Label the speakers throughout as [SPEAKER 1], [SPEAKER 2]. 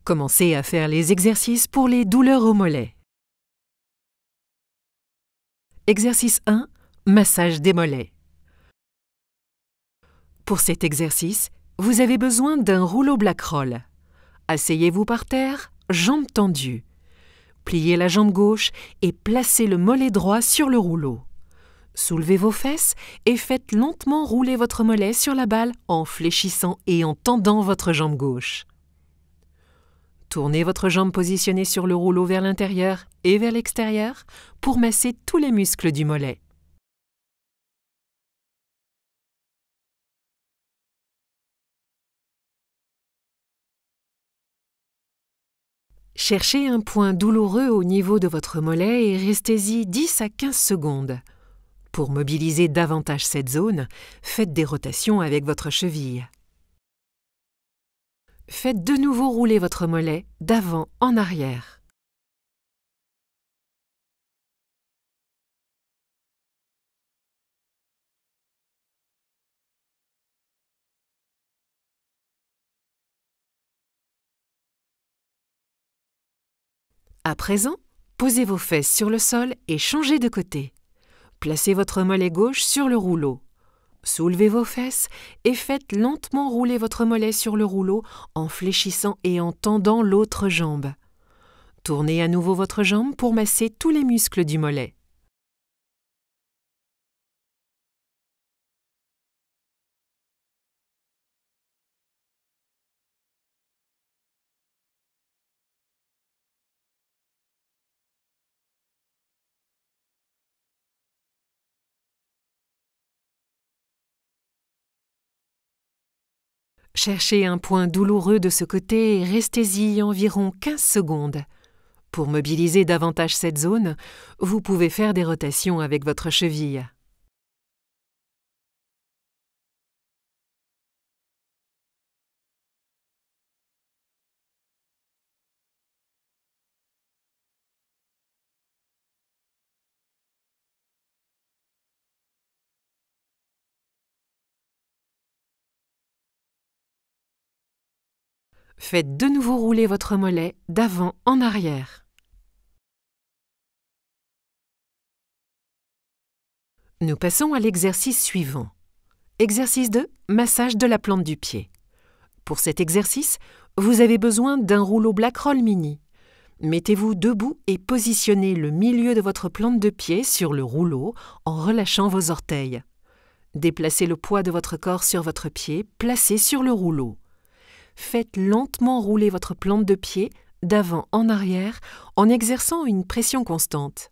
[SPEAKER 1] Commencez à faire les exercices pour les douleurs aux mollets. Exercice 1. Massage des mollets. Pour cet exercice, vous avez besoin d'un rouleau Blackroll. Asseyez-vous par terre, jambes tendues. Pliez la jambe gauche et placez le mollet droit sur le rouleau. Soulevez vos fesses et faites lentement rouler votre mollet sur la balle en fléchissant et en tendant votre jambe gauche. Tournez votre jambe positionnée sur le rouleau vers l'intérieur et vers l'extérieur pour masser tous les muscles du mollet. Cherchez un point douloureux au niveau de votre mollet et restez-y 10 à 15 secondes. Pour mobiliser davantage cette zone, faites des rotations avec votre cheville. Faites de nouveau rouler votre mollet d'avant en arrière. À présent, posez vos fesses sur le sol et changez de côté. Placez votre mollet gauche sur le rouleau. Soulevez vos fesses et faites lentement rouler votre mollet sur le rouleau en fléchissant et en tendant l'autre jambe. Tournez à nouveau votre jambe pour masser tous les muscles du mollet. Cherchez un point douloureux de ce côté et restez-y environ 15 secondes. Pour mobiliser davantage cette zone, vous pouvez faire des rotations avec votre cheville. Faites de nouveau rouler votre mollet d'avant en arrière. Nous passons à l'exercice suivant. Exercice 2. Massage de la plante du pied. Pour cet exercice, vous avez besoin d'un rouleau Blackroll mini. Mettez-vous debout et positionnez le milieu de votre plante de pied sur le rouleau en relâchant vos orteils. Déplacez le poids de votre corps sur votre pied, placé sur le rouleau. Faites lentement rouler votre plante de pied d'avant en arrière en exerçant une pression constante.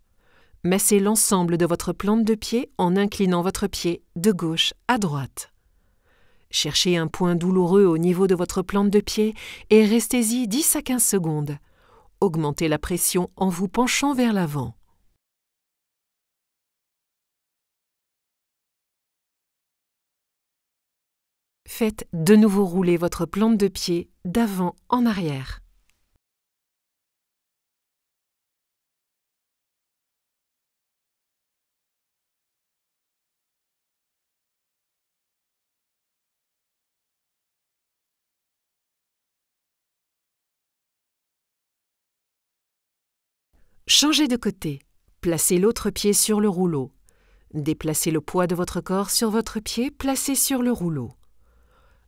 [SPEAKER 1] Massez l'ensemble de votre plante de pied en inclinant votre pied de gauche à droite. Cherchez un point douloureux au niveau de votre plante de pied et restez-y 10 à 15 secondes. Augmentez la pression en vous penchant vers l'avant. Faites de nouveau rouler votre plante de pied d'avant en arrière. Changez de côté. Placez l'autre pied sur le rouleau. Déplacez le poids de votre corps sur votre pied placé sur le rouleau.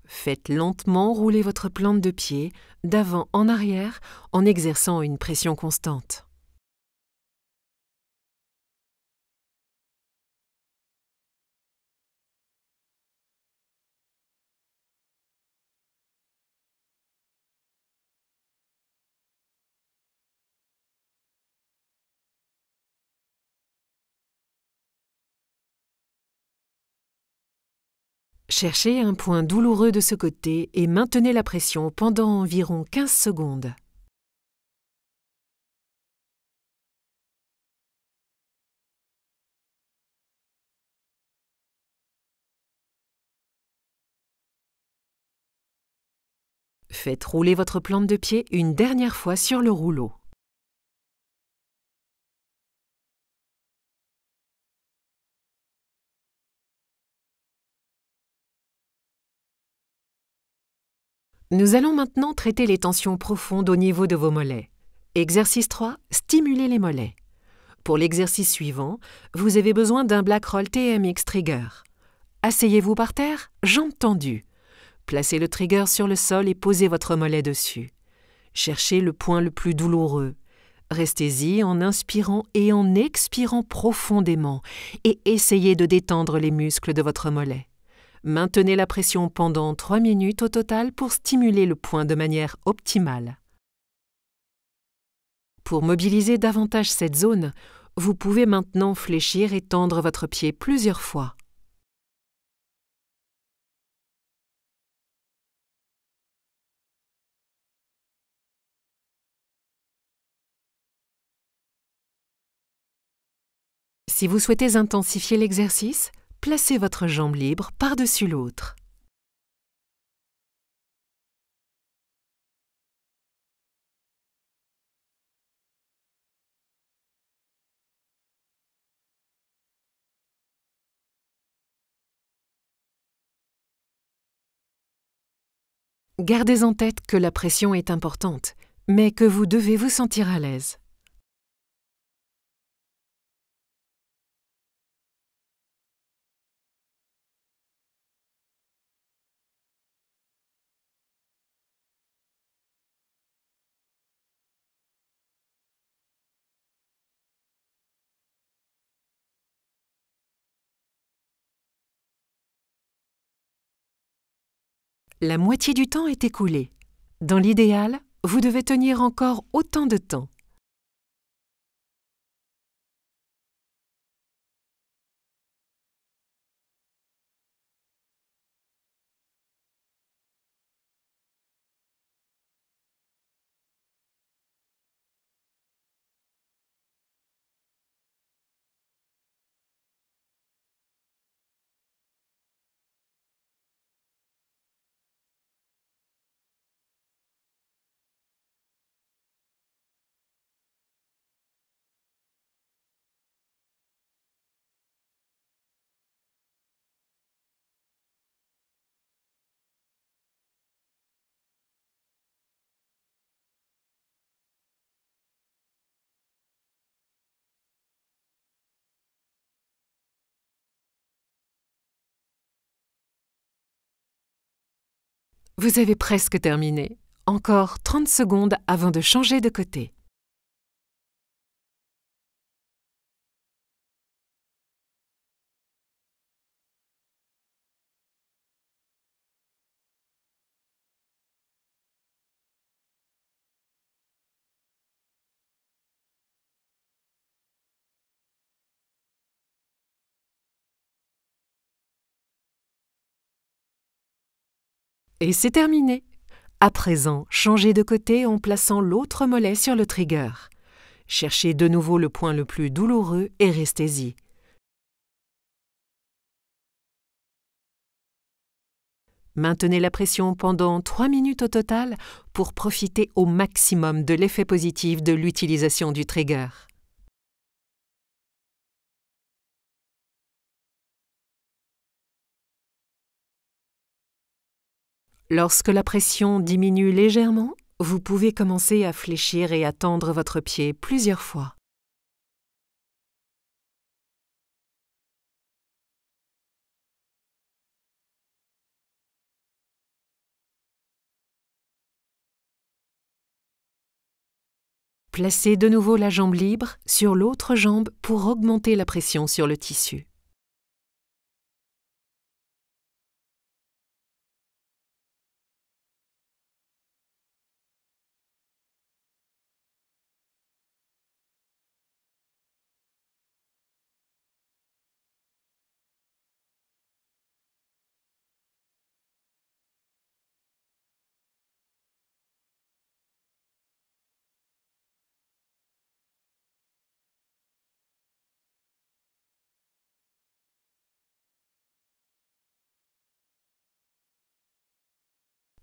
[SPEAKER 1] Faites lentement rouler votre plante de pied d'avant en arrière en exerçant une pression constante. Cherchez un point douloureux de ce côté et maintenez la pression pendant environ 15 secondes. Faites rouler votre plante de pied une dernière fois sur le rouleau. Nous allons maintenant traiter les tensions profondes au niveau de vos mollets. Exercice 3, stimuler les mollets. Pour l'exercice suivant, vous avez besoin d'un Blackroll TMX Trigger. Asseyez-vous par terre, jambes tendues. Placez le trigger sur le sol et posez votre mollet dessus. Cherchez le point le plus douloureux. Restez-y en inspirant et en expirant profondément et essayez de détendre les muscles de votre mollet. Maintenez la pression pendant 3 minutes au total pour stimuler le point de manière optimale. Pour mobiliser davantage cette zone, vous pouvez maintenant fléchir et tendre votre pied plusieurs fois. Si vous souhaitez intensifier l'exercice, placez votre jambe libre par-dessus l'autre. Gardez en tête que la pression est importante, mais que vous devez vous sentir à l'aise. La moitié du temps est écoulée. Dans l'idéal, vous devez tenir encore autant de temps. Vous avez presque terminé. Encore 30 secondes avant de changer de côté. Et c'est terminé. À présent, changez de côté en plaçant l'autre mollet sur le trigger. Cherchez de nouveau le point le plus douloureux et restez-y. Maintenez la pression pendant 3 minutes au total pour profiter au maximum de l'effet positif de l'utilisation du trigger. Lorsque la pression diminue légèrement, vous pouvez commencer à fléchir et à tendre votre pied plusieurs fois. Placez de nouveau la jambe libre sur l'autre jambe pour augmenter la pression sur le tissu.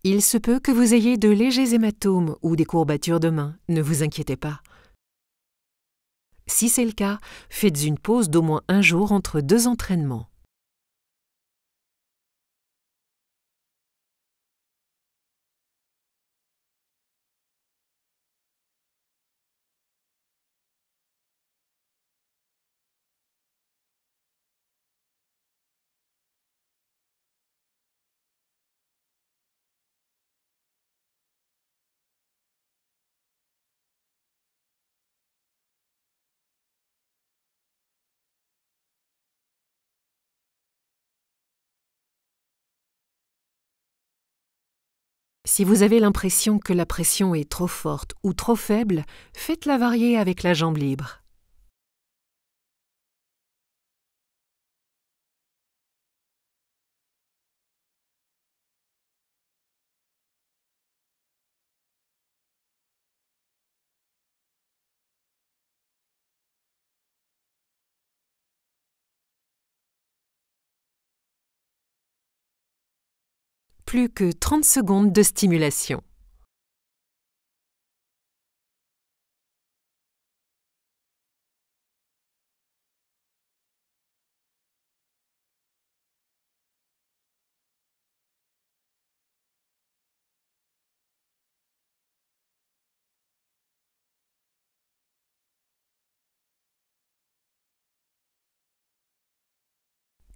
[SPEAKER 1] Il se peut que vous ayez de légers hématomes ou des courbatures de main, ne vous inquiétez pas. Si c'est le cas, faites une pause d'au moins 1 jour entre 2 entraînements. Si vous avez l'impression que la pression est trop forte ou trop faible, faites-la varier avec la jambe libre. Plus que 30 secondes de stimulation.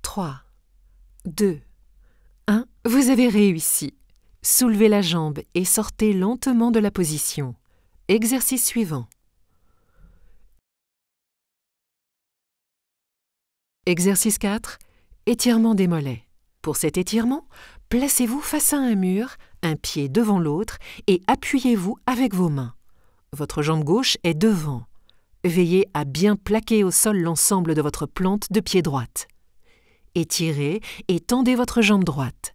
[SPEAKER 1] Trois, 2, 1. Vous avez réussi. Soulevez la jambe et sortez lentement de la position. Exercice suivant. Exercice 4. Étirement des mollets. Pour cet étirement, placez-vous face à un mur, un pied devant l'autre et appuyez-vous avec vos mains. Votre jambe gauche est devant. Veillez à bien plaquer au sol l'ensemble de votre plante de pied droite. Étirez et tendez votre jambe droite.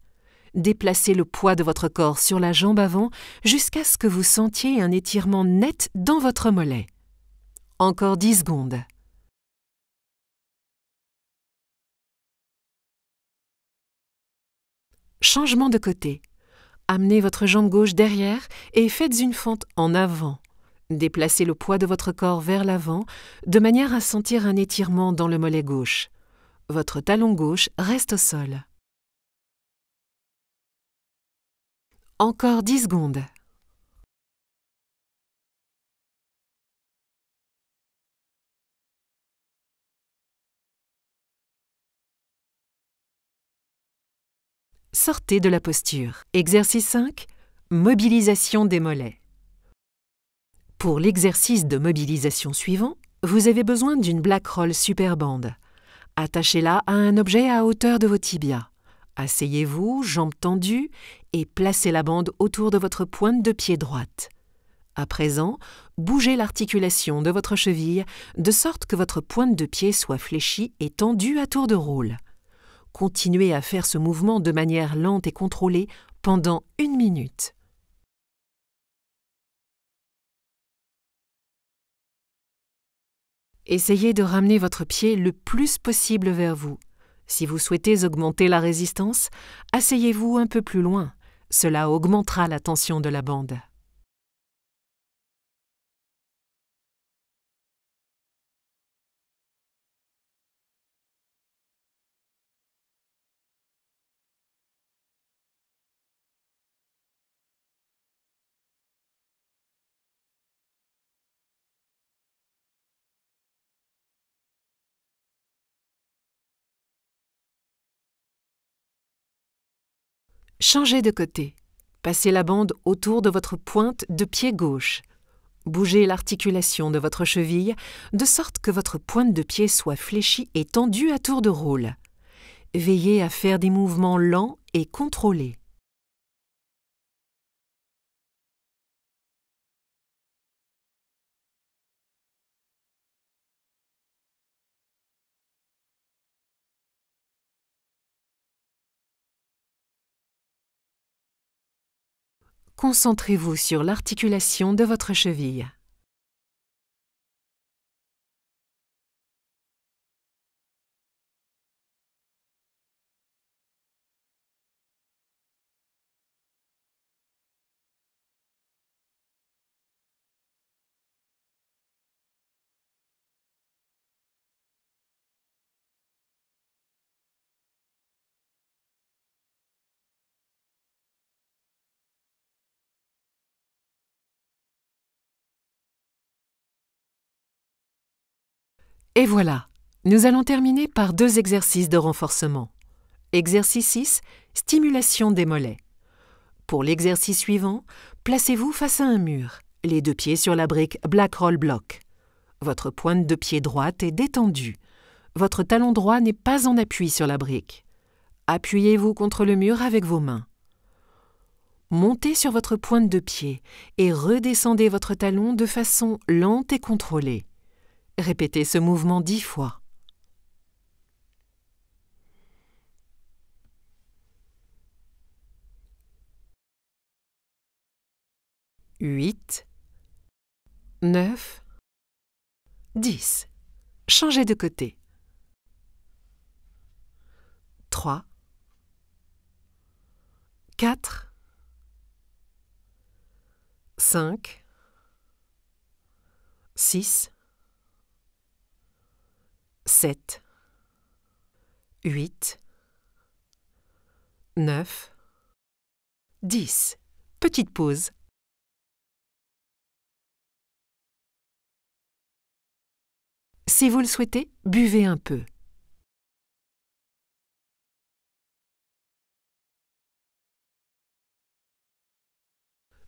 [SPEAKER 1] Déplacez le poids de votre corps sur la jambe avant jusqu'à ce que vous sentiez un étirement net dans votre mollet. Encore 10 secondes. Changement de côté. Amenez votre jambe gauche derrière et faites une fente en avant. Déplacez le poids de votre corps vers l'avant de manière à sentir un étirement dans le mollet gauche. Votre talon gauche reste au sol. Encore 10 secondes. Sortez de la posture. Exercice 5. Mobilisation des mollets. Pour l'exercice de mobilisation suivant, vous avez besoin d'une Black Roll Super Band. Attachez-la à un objet à hauteur de vos tibias. Asseyez-vous, jambes tendues, et placez la bande autour de votre pointe de pied droite. À présent, bougez l'articulation de votre cheville de sorte que votre pointe de pied soit fléchie et tendue à tour de rôle. Continuez à faire ce mouvement de manière lente et contrôlée pendant 1 minute. Essayez de ramener votre pied le plus possible vers vous. Si vous souhaitez augmenter la résistance, asseyez-vous un peu plus loin. Cela augmentera la tension de la bande. Changez de côté. Passez la bande autour de votre pointe de pied gauche. Bougez l'articulation de votre cheville de sorte que votre pointe de pied soit fléchie et tendue à tour de rôle. Veillez à faire des mouvements lents et contrôlés. Concentrez-vous sur l'articulation de votre cheville. Et voilà, nous allons terminer par 2 exercices de renforcement. Exercice 6, stimulation des mollets. Pour l'exercice suivant, placez-vous face à un mur, les 2 pieds sur la brique Black Roll Block. Votre pointe de pied droite est détendue. Votre talon droit n'est pas en appui sur la brique. Appuyez-vous contre le mur avec vos mains. Montez sur votre pointe de pied et redescendez votre talon de façon lente et contrôlée. Répétez ce mouvement 10 fois. « 8, 9, 10. Changez de côté. 3, 4, 5, 6, 7, 8, 9, 10. Petite pause. Si vous le souhaitez, buvez un peu.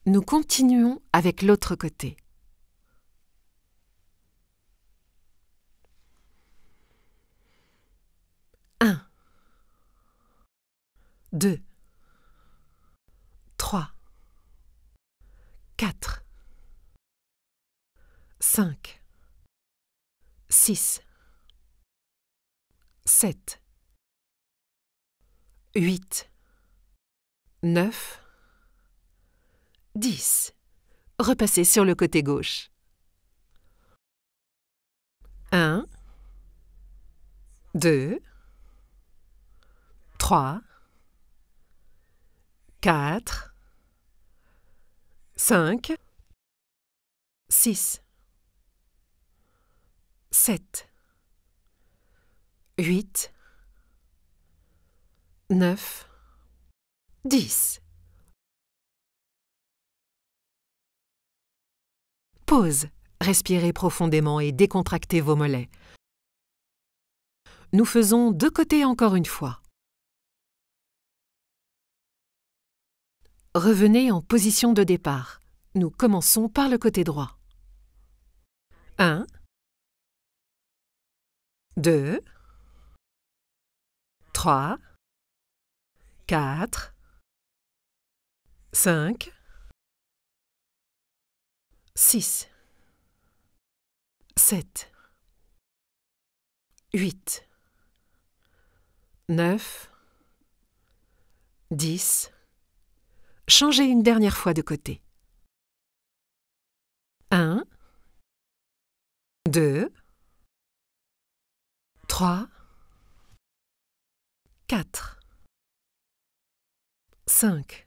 [SPEAKER 1] Nous continuons avec l'autre côté. 1, 2, 3, 4, 5, 6, 7, 8, 9, 10. Repassez sur le côté gauche. 1, 2, 3, 4, 5, 6, 7, 8, 9, 10. Pause. Respirez profondément et décontractez vos mollets. Nous faisons 2 côtés encore une fois. Revenez en position de départ. Nous commençons par le côté droit. 1, 2, 3, 4, 5, 6, 7, 8, 9, 10. Changez une dernière fois de côté. 1, 2, 3, 4, 5,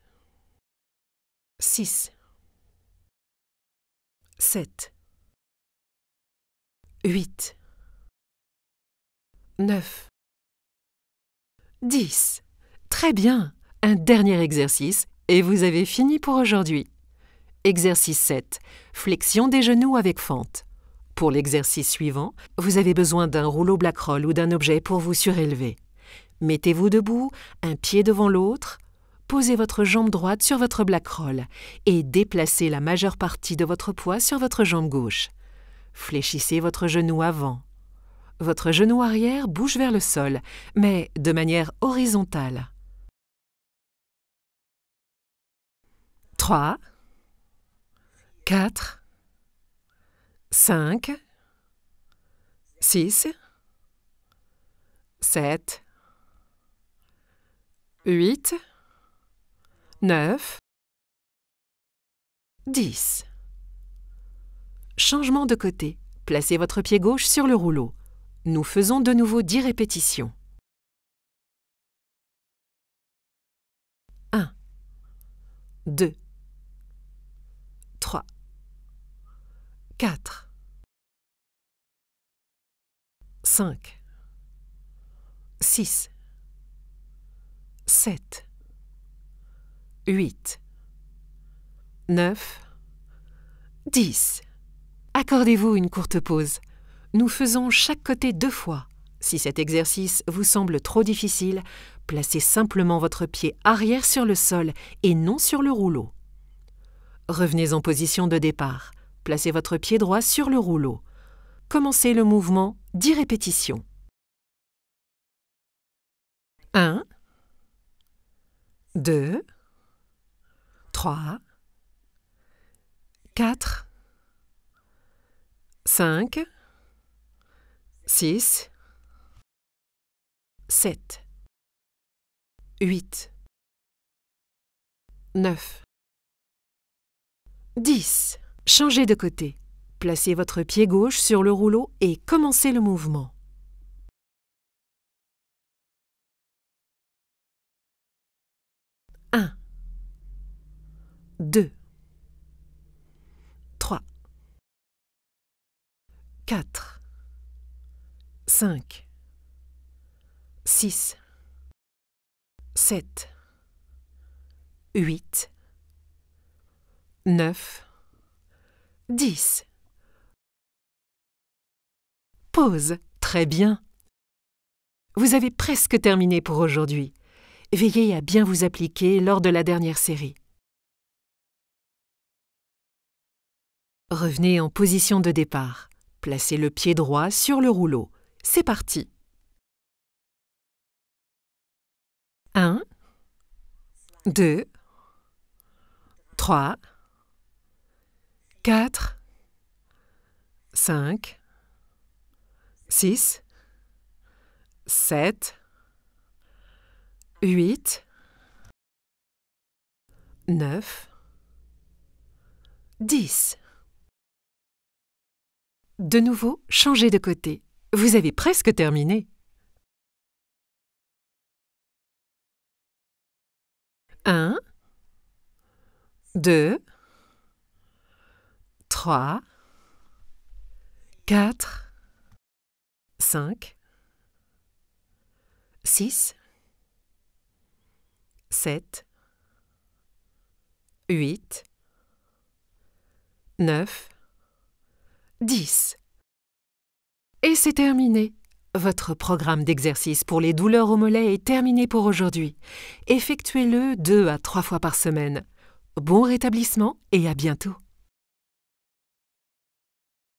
[SPEAKER 1] 6, 7, 8, 9, 10. Très bien. Un dernier exercice et vous avez fini pour aujourd'hui. Exercice 7. Flexion des genoux avec fente. Pour l'exercice suivant, vous avez besoin d'un rouleau Blackroll ou d'un objet pour vous surélever. Mettez-vous debout, un pied devant l'autre. Posez votre jambe droite sur votre Blackroll et déplacez la majeure partie de votre poids sur votre jambe gauche. Fléchissez votre genou avant. Votre genou arrière bouge vers le sol, mais de manière horizontale. 3, 4, 5, 6, 7, 8, 9, 10. Changement de côté. Placez votre pied gauche sur le rouleau. Nous faisons de nouveau 10 répétitions. 1, 2, 3, 4, 5, 6, 7, 8, 9, 10. Accordez-vous une courte pause. Nous faisons chaque côté 2 fois. Si cet exercice vous semble trop difficile, placez simplement votre pied arrière sur le sol et non sur le rouleau. Revenez en position de départ. Placez votre pied droit sur le rouleau. Commencez le mouvement 10 répétitions. 1, 2, 3, 4, 5, 6, 7, 8, 9, 10. Changez de côté. Placez votre pied gauche sur le rouleau et commencez le mouvement. 1, 2, 3, 4, 5, 6, 7, 8, 9, 10. Pause. Très bien. Vous avez presque terminé pour aujourd'hui. Veillez à bien vous appliquer lors de la dernière série. Revenez en position de départ. Placez le pied droit sur le rouleau. C'est parti. 1, 2, 3, 4, 5, 6, 7, 8, 9, 10. De nouveau, changez de côté. Vous avez presque terminé. 1, 2, 3, 4, 5, 6, 7, 8, 9, 10. Et c'est terminé. Votre programme d'exercice pour les douleurs au mollet est terminé pour aujourd'hui. Effectuez-le 2 à 3 fois par semaine. Bon rétablissement et à bientôt.